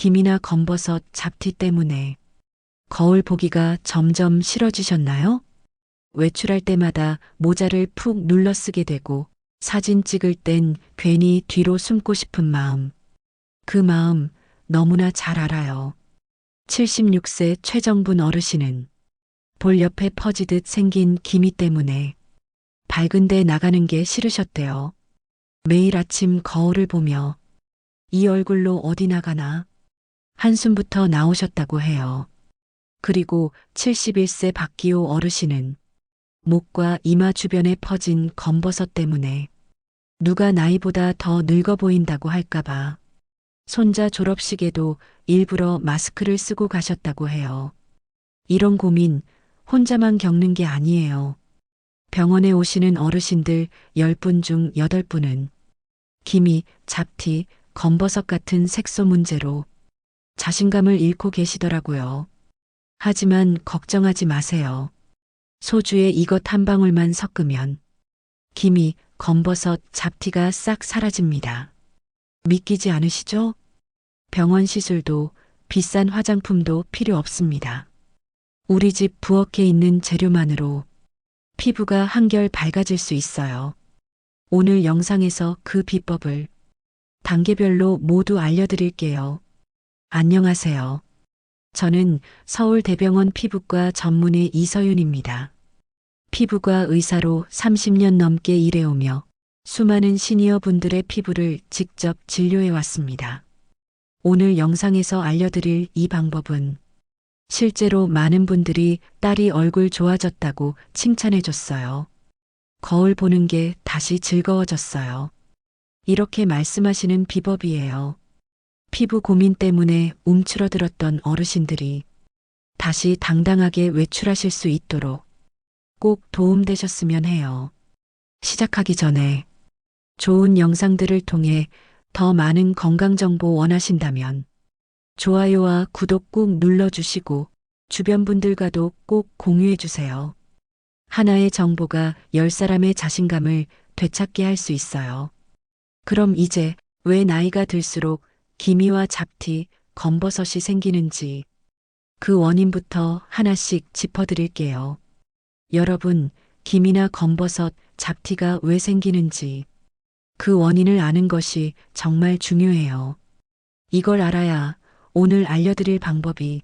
김이나 검버섯, 잡티 때문에 거울 보기가 점점 싫어지셨나요? 외출할 때마다 모자를 푹 눌러 쓰게 되고 사진 찍을 땐 괜히 뒤로 숨고 싶은 마음. 그 마음 너무나 잘 알아요. 76세 최정분 어르신은 볼 옆에 퍼지듯 생긴 기미 때문에 밝은 데 나가는 게 싫으셨대요. 매일 아침 거울을 보며 이 얼굴로 어디 나가나 한숨부터 나오셨다고 해요. 그리고 71세 박기호 어르신은 목과 이마 주변에 퍼진 검버섯 때문에 누가 나이보다 더 늙어 보인다고 할까봐 손자 졸업식에도 일부러 마스크를 쓰고 가셨다고 해요. 이런 고민 혼자만 겪는 게 아니에요. 병원에 오시는 어르신들 10분 중 8분은 기미, 잡티, 검버섯 같은 색소 문제로 자신감을 잃고 계시더라고요. 하지만 걱정하지 마세요. 소주에 이것 한 방울만 섞으면 기미, 검버섯, 잡티가 싹 사라집니다. 믿기지 않으시죠? 병원 시술도 비싼 화장품도 필요 없습니다. 우리 집 부엌에 있는 재료만으로 피부가 한결 밝아질 수 있어요. 오늘 영상에서 그 비법을 단계별로 모두 알려드릴게요. 안녕하세요. 저는 서울대병원 피부과 전문의 이서윤입니다. 피부과 의사로 30년 넘게 일해오며 수많은 시니어 분들의 피부를 직접 진료해 왔습니다. 오늘 영상에서 알려드릴 이 방법은 실제로 많은 분들이 딸이 얼굴 좋아졌다고 칭찬해 줬어요. 거울 보는 게 다시 즐거워졌어요. 이렇게 말씀하시는 비법이에요. 피부 고민 때문에 움츠러들었던 어르신들이 다시 당당하게 외출하실 수 있도록 꼭 도움되셨으면 해요. 시작하기 전에 좋은 영상들을 통해 더 많은 건강정보 원하신다면 좋아요와 구독 꾹 눌러주시고 주변 분들과도 꼭 공유해주세요. 하나의 정보가 10사람의 자신감을 되찾게 할 수 있어요. 그럼 이제 왜 나이가 들수록 기미와 잡티, 검버섯이 생기는지 그 원인부터 하나씩 짚어드릴게요. 여러분, 기미나 검버섯, 잡티가 왜 생기는지 그 원인을 아는 것이 정말 중요해요. 이걸 알아야 오늘 알려드릴 방법이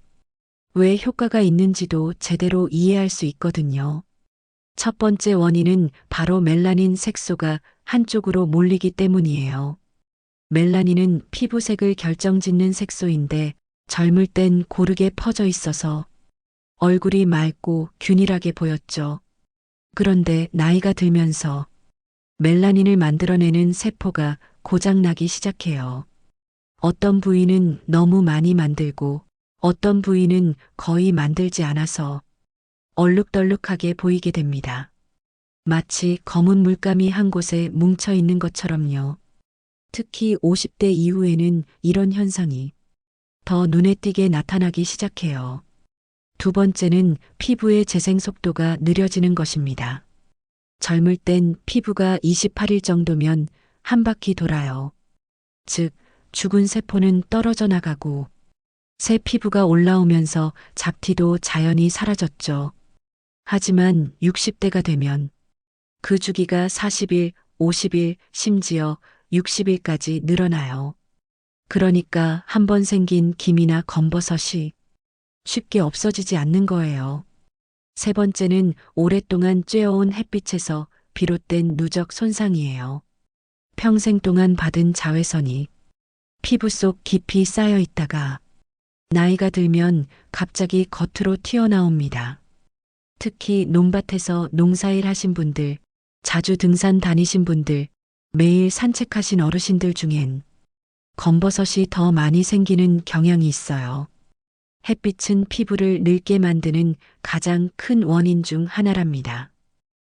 왜 효과가 있는지도 제대로 이해할 수 있거든요. 첫 번째 원인은 바로 멜라닌 색소가 한쪽으로 몰리기 때문이에요. 멜라닌은 피부색을 결정짓는 색소인데 젊을 땐 고르게 퍼져 있어서 얼굴이 맑고 균일하게 보였죠. 그런데 나이가 들면서 멜라닌을 만들어내는 세포가 고장나기 시작해요. 어떤 부위는 너무 많이 만들고 어떤 부위는 거의 만들지 않아서 얼룩덜룩하게 보이게 됩니다. 마치 검은 물감이 한 곳에 뭉쳐 있는 것처럼요. 특히 50대 이후에는 이런 현상이 더 눈에 띄게 나타나기 시작해요. 두 번째는 피부의 재생 속도가 느려지는 것입니다. 젊을 땐 피부가 28일 정도면 한 바퀴 돌아요. 즉, 죽은 세포는 떨어져 나가고 새 피부가 올라오면서 잡티도 자연히 사라졌죠. 하지만 60대가 되면 그 주기가 40일, 50일, 심지어 60일까지 늘어나요. 그러니까 한 번 생긴 기미나 검버섯이 쉽게 없어지지 않는 거예요. 세 번째는 오랫동안 쬐어온 햇빛에서 비롯된 누적 손상이에요. 평생 동안 받은 자외선이 피부 속 깊이 쌓여 있다가 나이가 들면 갑자기 겉으로 튀어나옵니다. 특히 논밭에서 농사일 하신 분들, 자주 등산 다니신 분들, 매일 산책하신 어르신들 중엔 검버섯이 더 많이 생기는 경향이 있어요. 햇빛은 피부를 늙게 만드는 가장 큰 원인 중 하나랍니다.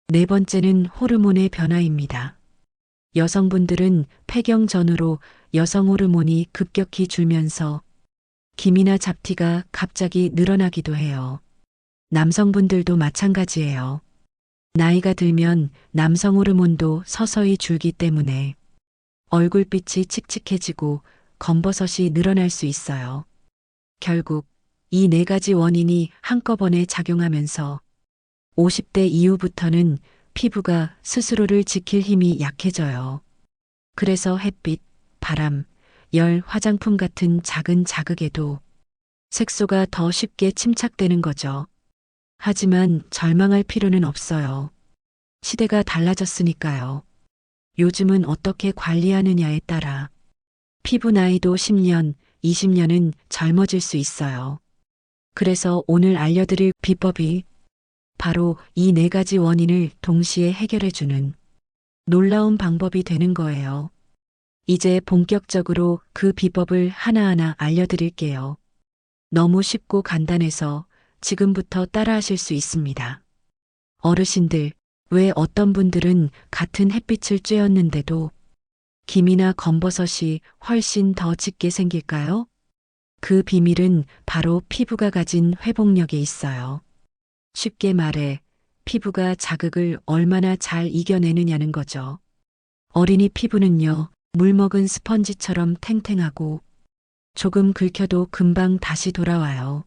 네 번째는 호르몬의 변화입니다. 여성분들은 폐경 전후로 여성 호르몬이 급격히 줄면서 기미나 잡티가 갑자기 늘어나기도 해요. 남성분들도 마찬가지예요. 나이가 들면 남성 호르몬도 서서히 줄기 때문에 얼굴빛이 칙칙해지고 검버섯이 늘어날 수 있어요. 결국 이 네 가지 원인이 한꺼번에 작용하면서 50대 이후부터는 피부가 스스로를 지킬 힘이 약해져요. 그래서 햇빛, 바람, 열, 화장품 같은 작은 자극에도 색소가 더 쉽게 침착되는 거죠. 하지만 절망할 필요는 없어요. 시대가 달라졌으니까요. 요즘은 어떻게 관리하느냐에 따라 피부 나이도 10년, 20년은 젊어질 수 있어요. 그래서 오늘 알려드릴 비법이 바로 이 네 가지 원인을 동시에 해결해주는 놀라운 방법이 되는 거예요. 이제 본격적으로 그 비법을 하나하나 알려드릴게요. 너무 쉽고 간단해서 지금부터 따라하실 수 있습니다. 어르신들, 왜 어떤 분들은 같은 햇빛을 쬐었는데도 김이나 검버섯이 훨씬 더 짙게 생길까요? 그 비밀은 바로 피부가 가진 회복력에 있어요. 쉽게 말해, 피부가 자극을 얼마나 잘 이겨내느냐는 거죠. 어린이 피부는요, 물 먹은 스펀지처럼 탱탱하고 조금 긁혀도 금방 다시 돌아와요.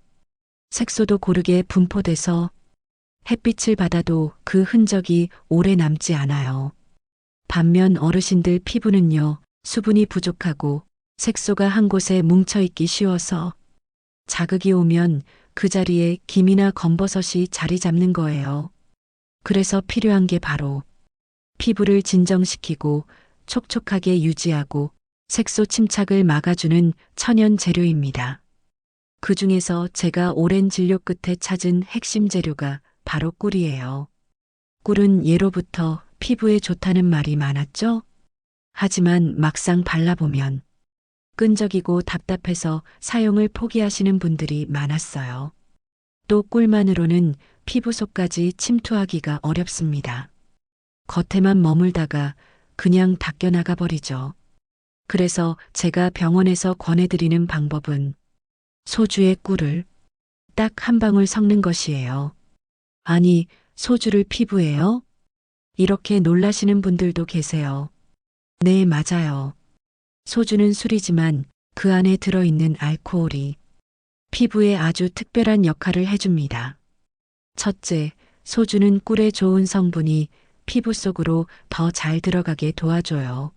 색소도 고르게 분포돼서 햇빛을 받아도 그 흔적이 오래 남지 않아요. 반면 어르신들 피부는요, 수분이 부족하고 색소가 한 곳에 뭉쳐있기 쉬워서 자극이 오면 그 자리에 김이나 검버섯이 자리 잡는 거예요. 그래서 필요한 게 바로 피부를 진정시키고 촉촉하게 유지하고 색소 침착을 막아주는 천연 재료입니다. 그 중에서 제가 오랜 진료 끝에 찾은 핵심 재료가 바로 꿀이에요. 꿀은 예로부터 피부에 좋다는 말이 많았죠? 하지만 막상 발라보면 끈적이고 답답해서 사용을 포기하시는 분들이 많았어요. 또 꿀만으로는 피부 속까지 침투하기가 어렵습니다. 겉에만 머물다가 그냥 닦여나가 버리죠. 그래서 제가 병원에서 권해드리는 방법은 소주에 꿀을 딱 한 방울 섞는 것이에요. 아니, 소주를 피부에요? 이렇게 놀라시는 분들도 계세요. 네, 맞아요. 소주는 술이지만 그 안에 들어있는 알코올이 피부에 아주 특별한 역할을 해줍니다. 첫째, 소주는 꿀의 좋은 성분이 피부 속으로 더 잘 들어가게 도와줘요.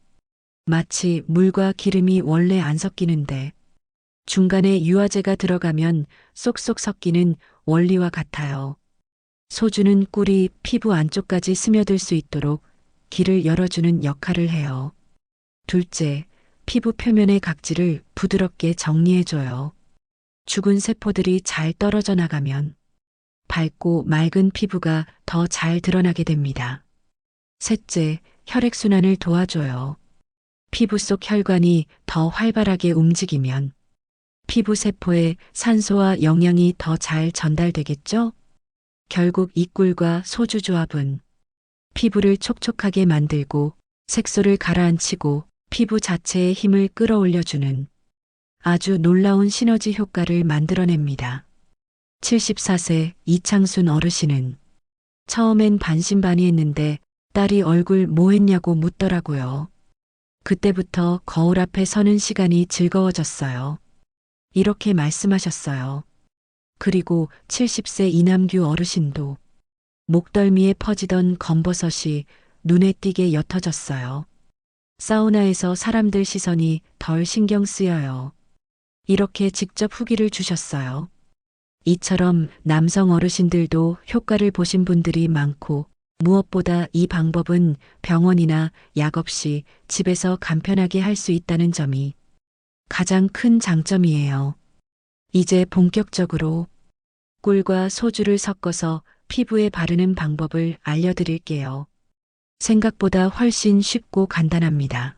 마치 물과 기름이 원래 안 섞이는데 중간에 유화제가 들어가면 쏙쏙 섞이는 원리와 같아요. 소주는 꿀이 피부 안쪽까지 스며들 수 있도록 길을 열어주는 역할을 해요. 둘째, 피부 표면의 각질을 부드럽게 정리해줘요. 죽은 세포들이 잘 떨어져 나가면 밝고 맑은 피부가 더 잘 드러나게 됩니다. 셋째, 혈액순환을 도와줘요. 피부 속 혈관이 더 활발하게 움직이면 피부 세포에 산소와 영양이 더 잘 전달되겠죠? 결국 이 꿀과 소주 조합은 피부를 촉촉하게 만들고 색소를 가라앉히고 피부 자체의 힘을 끌어올려주는 아주 놀라운 시너지 효과를 만들어냅니다. 74세 이창순 어르신은 처음엔 반신반의했는데 딸이 얼굴 뭐 했냐고 묻더라고요. 그때부터 거울 앞에 서는 시간이 즐거워졌어요. 이렇게 말씀하셨어요. 그리고 70세 이남규 어르신도 목덜미에 퍼지던 검버섯이 눈에 띄게 옅어졌어요. 사우나에서 사람들 시선이 덜 신경 쓰여요. 이렇게 직접 후기를 주셨어요. 이처럼 남성 어르신들도 효과를 보신 분들이 많고 무엇보다 이 방법은 병원이나 약 없이 집에서 간편하게 할 수 있다는 점이 가장 큰 장점이에요. 이제 본격적으로 꿀과 소주를 섞어서 피부에 바르는 방법을 알려드릴게요. 생각보다 훨씬 쉽고 간단합니다.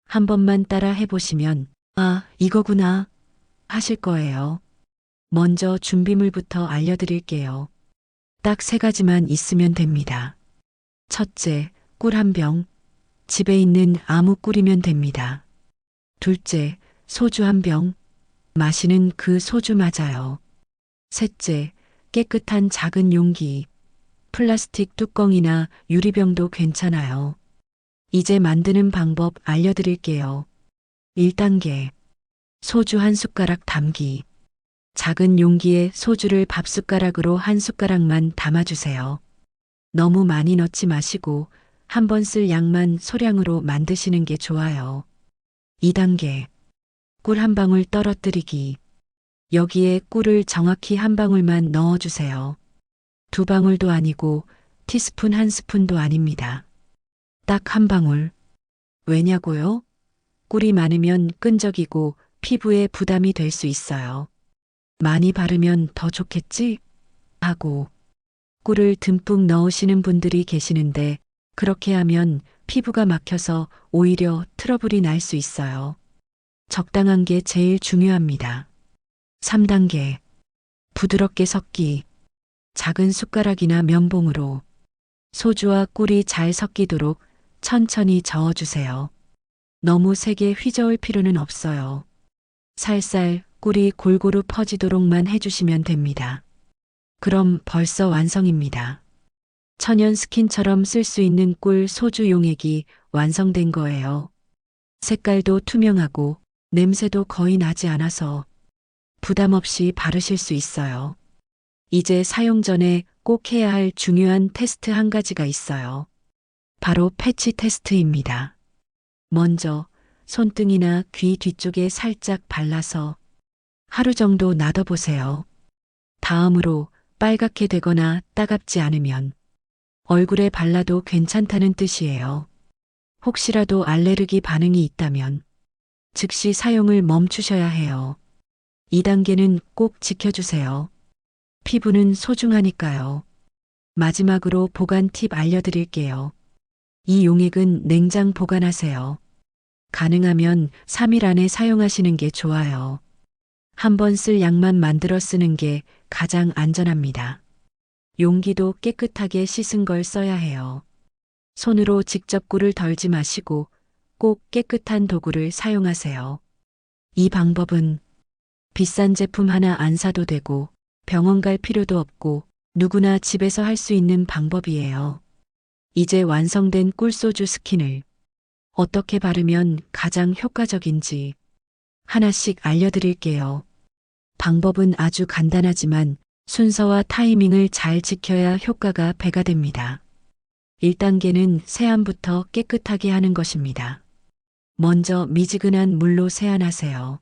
한 번만 따라 해보시면 아, 이거구나 하실 거예요. 먼저 준비물부터 알려드릴게요. 딱 3가지만 있으면 됩니다. 첫째, 꿀 1병. 집에 있는 아무 꿀이면 됩니다. 둘째, 소주 1병. 마시는 그 소주 맞아요. 셋째, 깨끗한 작은 용기. 플라스틱 뚜껑이나 유리병도 괜찮아요. 이제 만드는 방법 알려드릴게요. 1단계. 소주 한 숟가락 담기. 작은 용기에 소주를 밥숟가락으로 한 숟가락만 담아주세요. 너무 많이 넣지 마시고 한 번 쓸 양만 소량으로 만드시는 게 좋아요. 2단계. 꿀 한 방울 떨어뜨리기. 여기에 꿀을 정확히 한 방울만 넣어주세요. 두 방울도 아니고 티스푼 한 스푼도 아닙니다. 딱 한 방울. 왜냐고요? 꿀이 많으면 끈적이고 피부에 부담이 될 수 있어요. 많이 바르면 더 좋겠지? 하고 꿀을 듬뿍 넣으시는 분들이 계시는데 그렇게 하면 피부가 막혀서 오히려 트러블이 날 수 있어요. 적당한 게 제일 중요합니다. 3단계. 부드럽게 섞기. 작은 숟가락이나 면봉으로 소주와 꿀이 잘 섞이도록 천천히 저어주세요. 너무 세게 휘저을 필요는 없어요. 살살 꿀이 골고루 퍼지도록만 해주시면 됩니다. 그럼 벌써 완성입니다. 천연 스킨처럼 쓸 수 있는 꿀 소주 용액이 완성된 거예요. 색깔도 투명하고 냄새도 거의 나지 않아서 부담 없이 바르실 수 있어요. 이제 사용 전에 꼭 해야 할 중요한 테스트 한 가지가 있어요. 바로 패치 테스트입니다. 먼저 손등이나 귀 뒤쪽에 살짝 발라서 하루 정도 놔둬보세요. 다음으로 빨갛게 되거나 따갑지 않으면 얼굴에 발라도 괜찮다는 뜻이에요. 혹시라도 알레르기 반응이 있다면 즉시 사용을 멈추셔야 해요. 2단계는 꼭 지켜주세요. 피부는 소중하니까요. 마지막으로 보관 팁 알려드릴게요. 이 용액은 냉장 보관하세요. 가능하면 3일 안에 사용하시는 게 좋아요. 한 번 쓸 양만 만들어 쓰는 게 가장 안전합니다. 용기도 깨끗하게 씻은 걸 써야 해요. 손으로 직접 꿀을 덜지 마시고 꼭 깨끗한 도구를 사용하세요. 이 방법은 비싼 제품 하나 안 사도 되고 병원 갈 필요도 없고 누구나 집에서 할 수 있는 방법이에요. 이제 완성된 꿀소주 스킨을 어떻게 바르면 가장 효과적인지 하나씩 알려드릴게요. 방법은 아주 간단하지만 순서와 타이밍을 잘 지켜야 효과가 배가 됩니다. 1단계는 세안부터 깨끗하게 하는 것입니다. 먼저 미지근한 물로 세안하세요.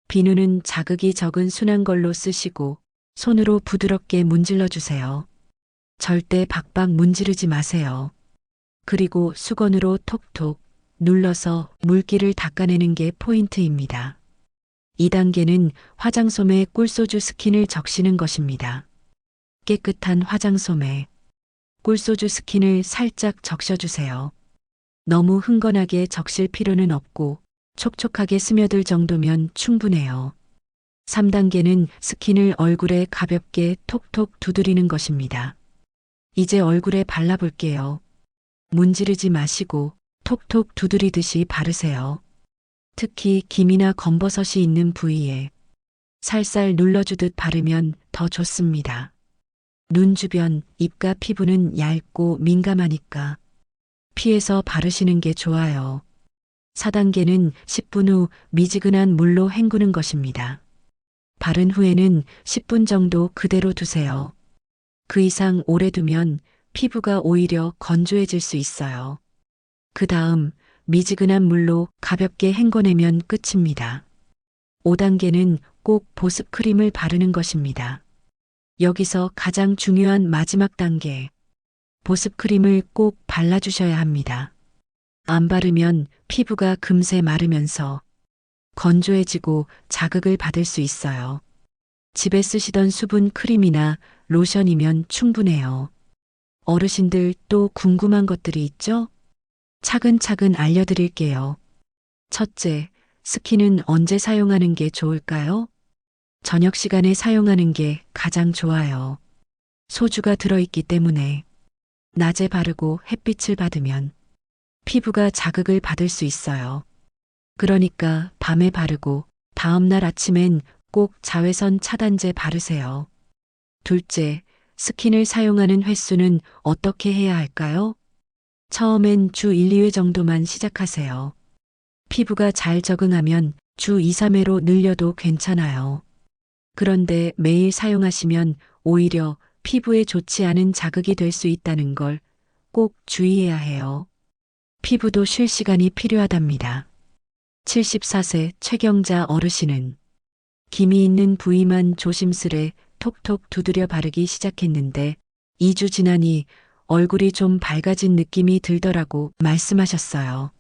비누는 자극이 적은 순한 걸로 쓰시고 손으로 부드럽게 문질러 주세요. 절대 박박 문지르지 마세요. 그리고 수건으로 톡톡 눌러서 물기를 닦아내는 게 포인트입니다. 2단계는 화장솜에 꿀소주 스킨을 적시는 것입니다. 깨끗한 화장솜에 꿀소주 스킨을 살짝 적셔주세요. 너무 흥건하게 적실 필요는 없고 촉촉하게 스며들 정도면 충분해요. 3단계는 스킨을 얼굴에 가볍게 톡톡 두드리는 것입니다. 이제 얼굴에 발라볼게요. 문지르지 마시고 톡톡 두드리듯이 바르세요. 특히 김이나 검버섯이 있는 부위에 살살 눌러주듯 바르면 더 좋습니다. 눈 주변, 입과 피부는 얇고 민감하니까 피해서 바르시는 게 좋아요. 4단계는 10분 후 미지근한 물로 헹구는 것입니다. 바른 후에는 10분 정도 그대로 두세요. 그 이상 오래 두면 피부가 오히려 건조해질 수 있어요. 그 다음 미지근한 물로 가볍게 헹궈내면 끝입니다. 5단계는 꼭 보습 크림을 바르는 것입니다. 여기서 가장 중요한 마지막 단계, 보습 크림을 꼭 발라주셔야 합니다. 안 바르면 피부가 금세 마르면서 건조해지고 자극을 받을 수 있어요. 집에 쓰시던 수분 크림이나 로션이면 충분해요. 어르신들 또 궁금한 것들이 있죠? 차근차근 알려드릴게요. 첫째, 스킨은 언제 사용하는 게 좋을까요? 저녁 시간에 사용하는 게 가장 좋아요. 소주가 들어있기 때문에 낮에 바르고 햇빛을 받으면 피부가 자극을 받을 수 있어요. 그러니까 밤에 바르고 다음날 아침엔 꼭 자외선 차단제 바르세요. 둘째, 스킨을 사용하는 횟수는 어떻게 해야 할까요? 처음엔 주 1, 2회 정도만 시작하세요. 피부가 잘 적응하면 주 2, 3회로 늘려도 괜찮아요. 그런데 매일 사용하시면 오히려 피부에 좋지 않은 자극이 될 수 있다는 걸 꼭 주의해야 해요. 피부도 쉴 시간이 필요하답니다. 74세 최경자 어르신은 김이 있는 부위만 조심스레 톡톡 두드려 바르기 시작했는데 2주 지나니 얼굴이 좀 밝아진 느낌이 들더라고 말씀하셨어요.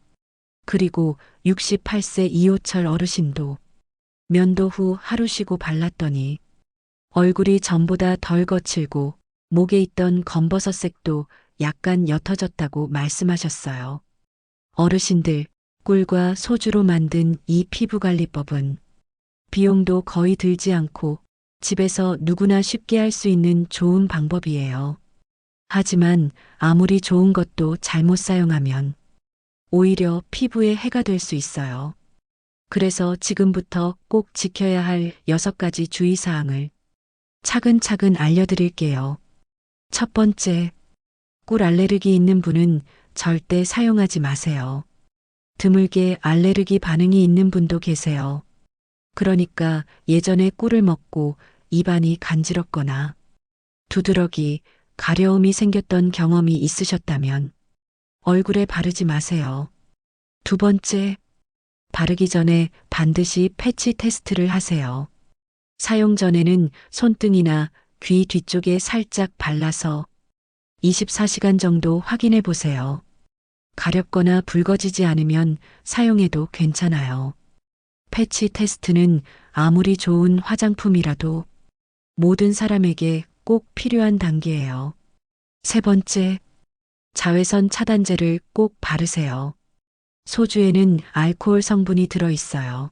그리고 68세 이호철 어르신도 면도 후 하루 쉬고 발랐더니 얼굴이 전보다 덜 거칠고 목에 있던 검버섯색도 약간 옅어졌다고 말씀하셨어요. 어르신들, 꿀과 소주로 만든 이 피부관리법은 비용도 거의 들지 않고 집에서 누구나 쉽게 할 수 있는 좋은 방법이에요. 하지만 아무리 좋은 것도 잘못 사용하면 오히려 피부에 해가 될 수 있어요. 그래서 지금부터 꼭 지켜야 할 6가지 주의사항을 차근차근 알려드릴게요. 첫 번째, 꿀 알레르기 있는 분은 절대 사용하지 마세요. 드물게 알레르기 반응이 있는 분도 계세요. 그러니까 예전에 꿀을 먹고 입안이 간지럽거나 두드러기, 가려움이 생겼던 경험이 있으셨다면 얼굴에 바르지 마세요. 두 번째, 바르기 전에 반드시 패치 테스트를 하세요. 사용 전에는 손등이나 귀 뒤쪽에 살짝 발라서 24시간 정도 확인해 보세요. 가렵거나 붉어지지 않으면 사용해도 괜찮아요. 패치 테스트는 아무리 좋은 화장품이라도 모든 사람에게 꼭 필요한 단계예요. 세 번째, 자외선 차단제를 꼭 바르세요. 소주에는 알코올 성분이 들어 있어요.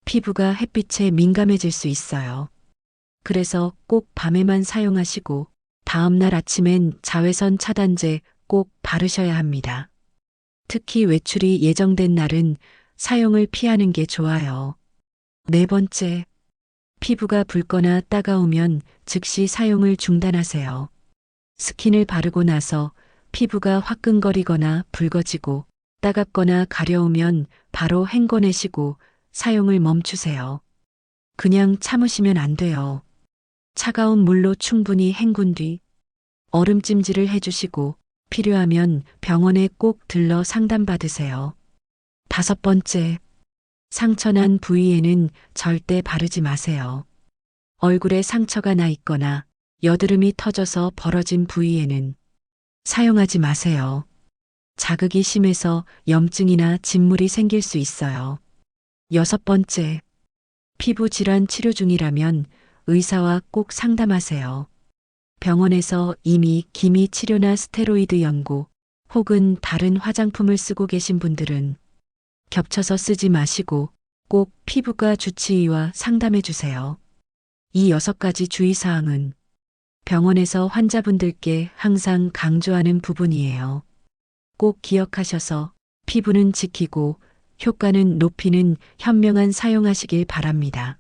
피부가 햇빛에 민감해질 수 있어요. 그래서 꼭 밤에만 사용하시고 다음날 아침엔 자외선 차단제 꼭 바르셔야 합니다. 특히 외출이 예정된 날은 사용을 피하는 게 좋아요. 네 번째, 피부가 붉거나 따가우면 즉시 사용을 중단하세요. 스킨을 바르고 나서 피부가 화끈거리거나 붉어지고 따갑거나 가려우면 바로 헹궈내시고 사용을 멈추세요. 그냥 참으시면 안 돼요. 차가운 물로 충분히 헹군 뒤 얼음찜질을 해주시고 필요하면 병원에 꼭 들러 상담받으세요. 다섯 번째, 상처난 부위에는 절대 바르지 마세요. 얼굴에 상처가 나 있거나 여드름이 터져서 벌어진 부위에는 사용하지 마세요. 자극이 심해서 염증이나 진물이 생길 수 있어요. 여섯 번째, 피부 질환 치료 중이라면 의사와 꼭 상담하세요. 병원에서 이미 기미 치료나 스테로이드 연고 혹은 다른 화장품을 쓰고 계신 분들은 겹쳐서 쓰지 마시고 꼭 피부과 주치의와 상담해 주세요. 이 6가지 주의사항은 병원에서 환자분들께 항상 강조하는 부분이에요. 꼭 기억하셔서 피부는 지키고 효과는 높이는 현명한 사용하시길 바랍니다.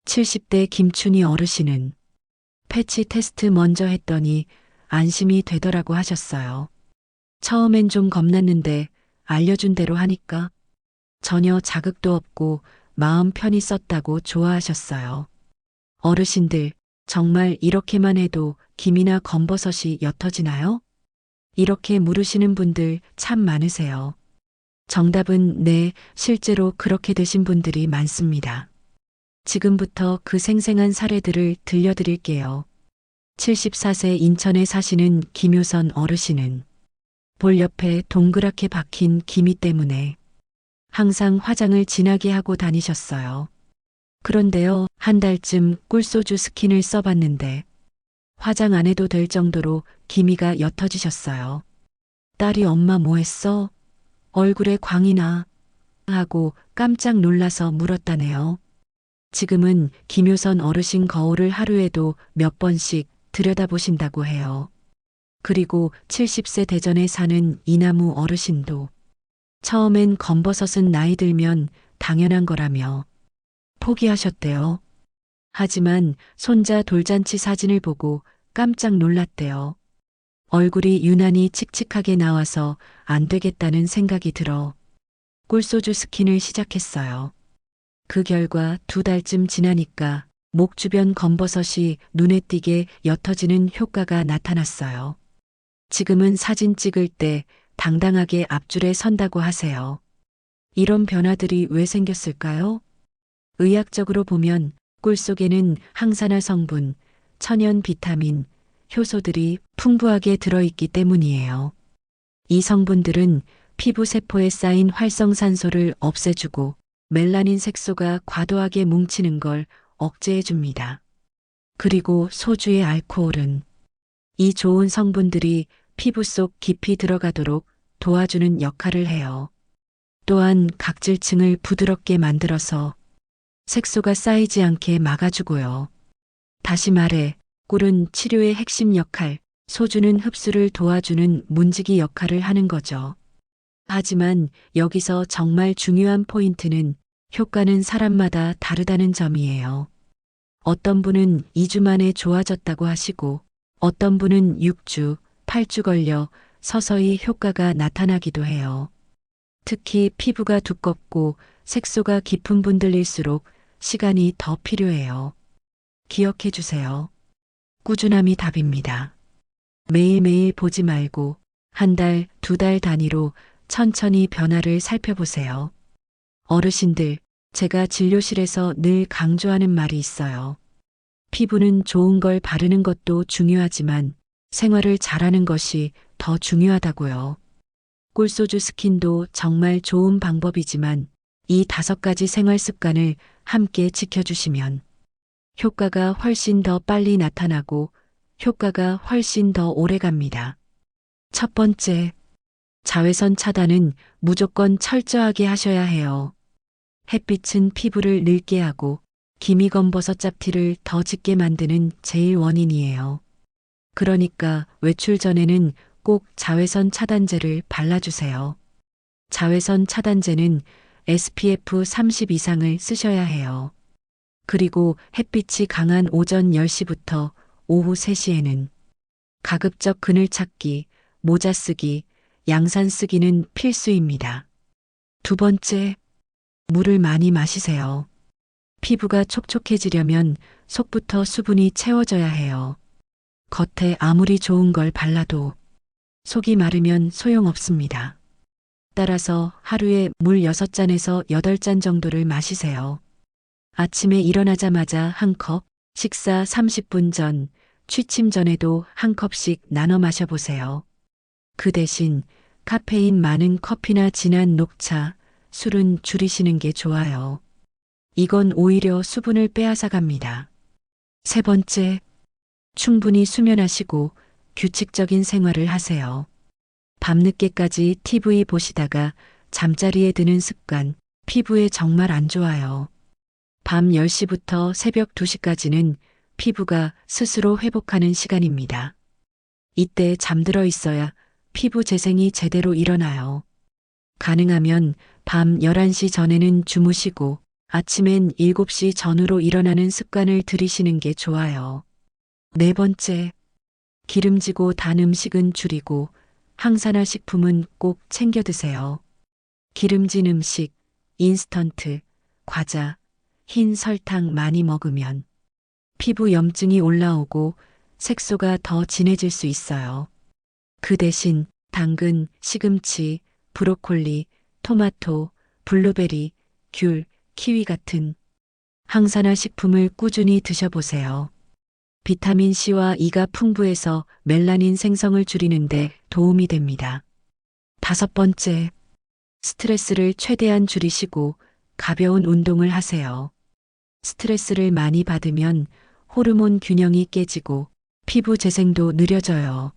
70대 김춘희 어르신은 패치 테스트 먼저 했더니 안심이 되더라고 하셨어요. 처음엔 좀 겁났는데 알려준 대로 하니까 전혀 자극도 없고 마음 편히 썼다고 좋아하셨어요. 어르신들, 정말 이렇게만 해도 김이나 검버섯이 옅어지나요? 이렇게 물으시는 분들 참 많으세요. 정답은 네, 실제로 그렇게 되신 분들이 많습니다. 지금부터 그 생생한 사례들을 들려드릴게요. 74세 인천에 사시는 김효선 어르신은 볼 옆에 동그랗게 박힌 기미 때문에 항상 화장을 진하게 하고 다니셨어요. 그런데요, 한 달쯤 꿀소주 스킨을 써봤는데 화장 안 해도 될 정도로 기미가 옅어지셨어요. 딸이 엄마 뭐 했어? 얼굴에 광이 나. 하고 깜짝 놀라서 물었다네요. 지금은 김효선 어르신 거울을 하루에도 몇 번씩 들여다보신다고 해요. 그리고 70세 대전에 사는 이나무 어르신도 처음엔 검버섯은 나이 들면 당연한 거라며 포기하셨대요. 하지만 손자 돌잔치 사진을 보고 깜짝 놀랐대요. 얼굴이 유난히 칙칙하게 나와서 안 되겠다는 생각이 들어 꿀소주 스킨을 시작했어요. 그 결과 2달쯤 지나니까 목 주변 검버섯이 눈에 띄게 옅어지는 효과가 나타났어요. 지금은 사진 찍을 때 당당하게 앞줄에 선다고 하세요. 이런 변화들이 왜 생겼을까요? 의학적으로 보면 꿀 속에는 항산화 성분, 천연 비타민, 효소들이 풍부하게 들어있기 때문이에요. 이 성분들은 피부 세포에 쌓인 활성산소를 없애주고 멜라닌 색소가 과도하게 뭉치는 걸 억제해 줍니다. 그리고 소주의 알코올은 이 좋은 성분들이 피부 속 깊이 들어가도록 도와주는 역할을 해요. 또한 각질층을 부드럽게 만들어서 색소가 쌓이지 않게 막아주고요. 다시 말해, 꿀은 치료의 핵심 역할, 소주는 흡수를 도와주는 문지기 역할을 하는 거죠. 하지만 여기서 정말 중요한 포인트는 효과는 사람마다 다르다는 점이에요. 어떤 분은 2주 만에 좋아졌다고 하시고 어떤 분은 6주, 8주 걸려 서서히 효과가 나타나기도 해요. 특히 피부가 두껍고 색소가 깊은 분들일수록 시간이 더 필요해요. 기억해 주세요. 꾸준함이 답입니다. 매일매일 보지 말고 한 달, 2달 단위로 천천히 변화를 살펴보세요. 어르신들, 제가 진료실에서 늘 강조하는 말이 있어요. 피부는 좋은 걸 바르는 것도 중요하지만 생활을 잘하는 것이 더 중요하다고요. 꿀소주 스킨도 정말 좋은 방법이지만 이 5가지 생활 습관을 함께 지켜주시면 효과가 훨씬 더 빨리 나타나고 효과가 훨씬 더 오래 갑니다. 첫 번째, 자외선 차단은 무조건 철저하게 하셔야 해요. 햇빛은 피부를 늙게 하고 기미검버섯 잡티를 더 짙게 만드는 제일 원인이에요. 그러니까 외출 전에는 꼭 자외선 차단제를 발라주세요. 자외선 차단제는 SPF 30 이상을 쓰셔야 해요. 그리고 햇빛이 강한 오전 10시부터 오후 3시에는 가급적 그늘 찾기, 모자 쓰기, 양산 쓰기는 필수입니다. 두 번째, 물을 많이 마시세요. 피부가 촉촉해지려면 속부터 수분이 채워져야 해요. 겉에 아무리 좋은 걸 발라도 속이 마르면 소용없습니다. 따라서 하루에 물 6잔에서 8잔 정도를 마시세요. 아침에 일어나자마자 한 컵, 식사 30분 전, 취침 전에도 한 컵씩 나눠 마셔보세요. 그 대신 카페인 많은 커피나 진한 녹차, 술은 줄이시는 게 좋아요. 이건 오히려 수분을 빼앗아 갑니다. 세 번째, 충분히 수면하시고 규칙적인 생활을 하세요. 밤늦게까지 TV 보시다가 잠자리에 드는 습관, 피부에 정말 안 좋아요. 밤 10시부터 새벽 2시까지는 피부가 스스로 회복하는 시간입니다. 이때 잠들어 있어야 피부 재생이 제대로 일어나요. 가능하면 밤 11시 전에는 주무시고 아침엔 7시 전후로 일어나는 습관을 들이시는 게 좋아요. 네 번째, 기름지고 단 음식은 줄이고 항산화 식품은 꼭 챙겨 드세요. 기름진 음식, 인스턴트, 과자, 흰 설탕 많이 먹으면 피부 염증이 올라오고 색소가 더 진해질 수 있어요. 그 대신 당근, 시금치, 브로콜리, 토마토, 블루베리, 귤, 키위 같은 항산화 식품을 꾸준히 드셔보세요. 비타민 C와 E가 풍부해서 멜라닌 생성을 줄이는데 도움이 됩니다. 다섯 번째, 스트레스를 최대한 줄이시고 가벼운 운동을 하세요. 스트레스를 많이 받으면 호르몬 균형이 깨지고 피부 재생도 느려져요.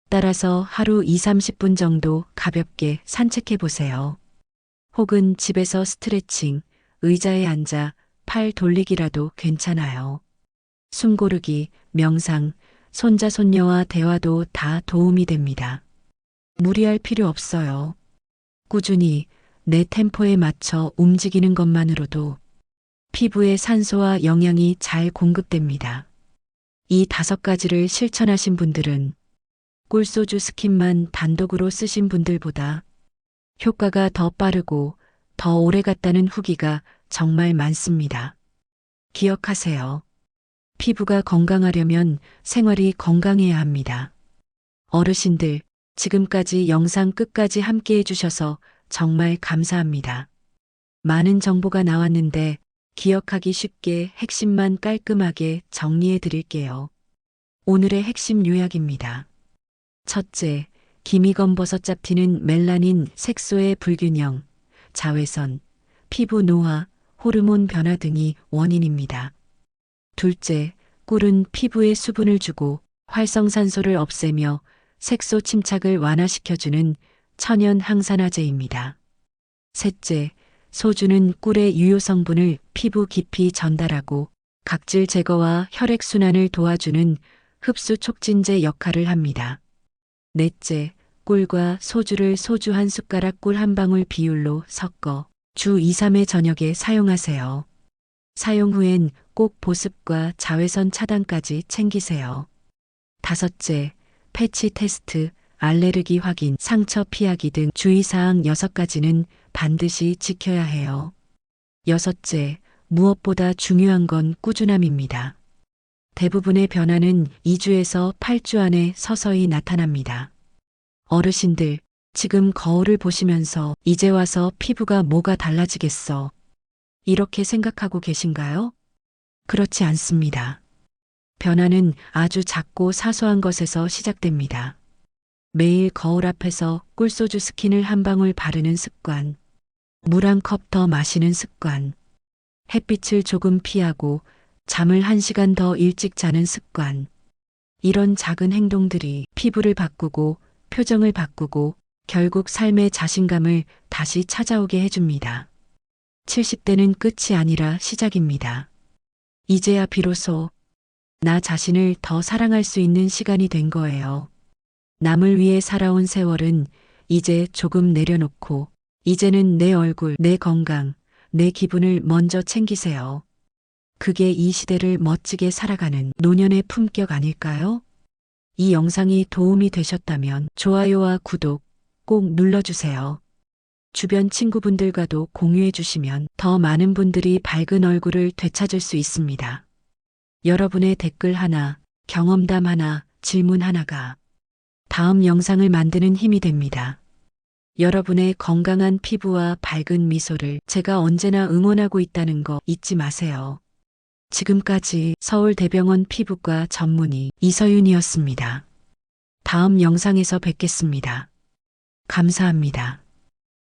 따라서 하루 2, 30분 정도 가볍게 산책해 보세요. 혹은 집에서 스트레칭, 의자에 앉아 팔 돌리기라도 괜찮아요. 숨 고르기, 명상, 손자 손녀와 대화도 다 도움이 됩니다. 무리할 필요 없어요. 꾸준히 내 템포에 맞춰 움직이는 것만으로도 피부에 산소와 영양이 잘 공급됩니다. 이 5가지를 실천하신 분들은 꿀소주 스킨만 단독으로 쓰신 분들보다 효과가 더 빠르고 더 오래 갔다는 후기가 정말 많습니다. 기억하세요. 피부가 건강하려면 생활이 건강해야 합니다. 어르신들, 지금까지 영상 끝까지 함께 해주셔서 정말 감사합니다. 많은 정보가 나왔는데 기억하기 쉽게 핵심만 깔끔하게 정리해 드릴게요. 오늘의 핵심 요약입니다. 첫째, 기미검버섯 잡티는 멜라닌, 색소의 불균형, 자외선, 피부 노화, 호르몬 변화 등이 원인입니다. 둘째, 꿀은 피부에 수분을 주고 활성산소를 없애며 색소 침착을 완화시켜주는 천연 항산화제입니다. 셋째, 소주는 꿀의 유효 성분을 피부 깊이 전달하고 각질 제거와 혈액순환을 도와주는 흡수 촉진제 역할을 합니다. 넷째, 꿀과 소주를 소주 한 숟가락 꿀 한 방울 비율로 섞어 주 2, 3회 저녁에 사용하세요. 사용 후엔 꼭 보습과 자외선 차단까지 챙기세요. 다섯째, 패치 테스트, 알레르기 확인, 상처 피하기 등 주의사항 6가지는 반드시 지켜야 해요. 여섯째, 무엇보다 중요한 건 꾸준함입니다. 대부분의 변화는 2주에서 8주 안에 서서히 나타납니다. 어르신들, 지금 거울을 보시면서 이제 와서 피부가 뭐가 달라지겠어? 이렇게 생각하고 계신가요? 그렇지 않습니다. 변화는 아주 작고 사소한 것에서 시작됩니다. 매일 거울 앞에서 꿀소주 스킨을 한 방울 바르는 습관, 물 한 컵 더 마시는 습관, 햇빛을 조금 피하고 잠을 1시간 더 일찍 자는 습관. 이런 작은 행동들이 피부를 바꾸고 표정을 바꾸고 결국 삶의 자신감을 다시 찾아오게 해줍니다. 70대는 끝이 아니라 시작입니다. 이제야 비로소 나 자신을 더 사랑할 수 있는 시간이 된 거예요. 남을 위해 살아온 세월은 이제 조금 내려놓고 이제는 내 얼굴, 내 건강, 내 기분을 먼저 챙기세요. 그게 이 시대를 멋지게 살아가는 노년의 품격 아닐까요? 이 영상이 도움이 되셨다면 좋아요와 구독 꼭 눌러주세요. 주변 친구분들과도 공유해 주시면 더 많은 분들이 밝은 얼굴을 되찾을 수 있습니다. 여러분의 댓글 하나, 경험담 하나, 질문 하나가 다음 영상을 만드는 힘이 됩니다. 여러분의 건강한 피부와 밝은 미소를 제가 언제나 응원하고 있다는 거 잊지 마세요. 지금까지 서울대병원 피부과 전문의 이서윤이었습니다. 다음 영상에서 뵙겠습니다. 감사합니다.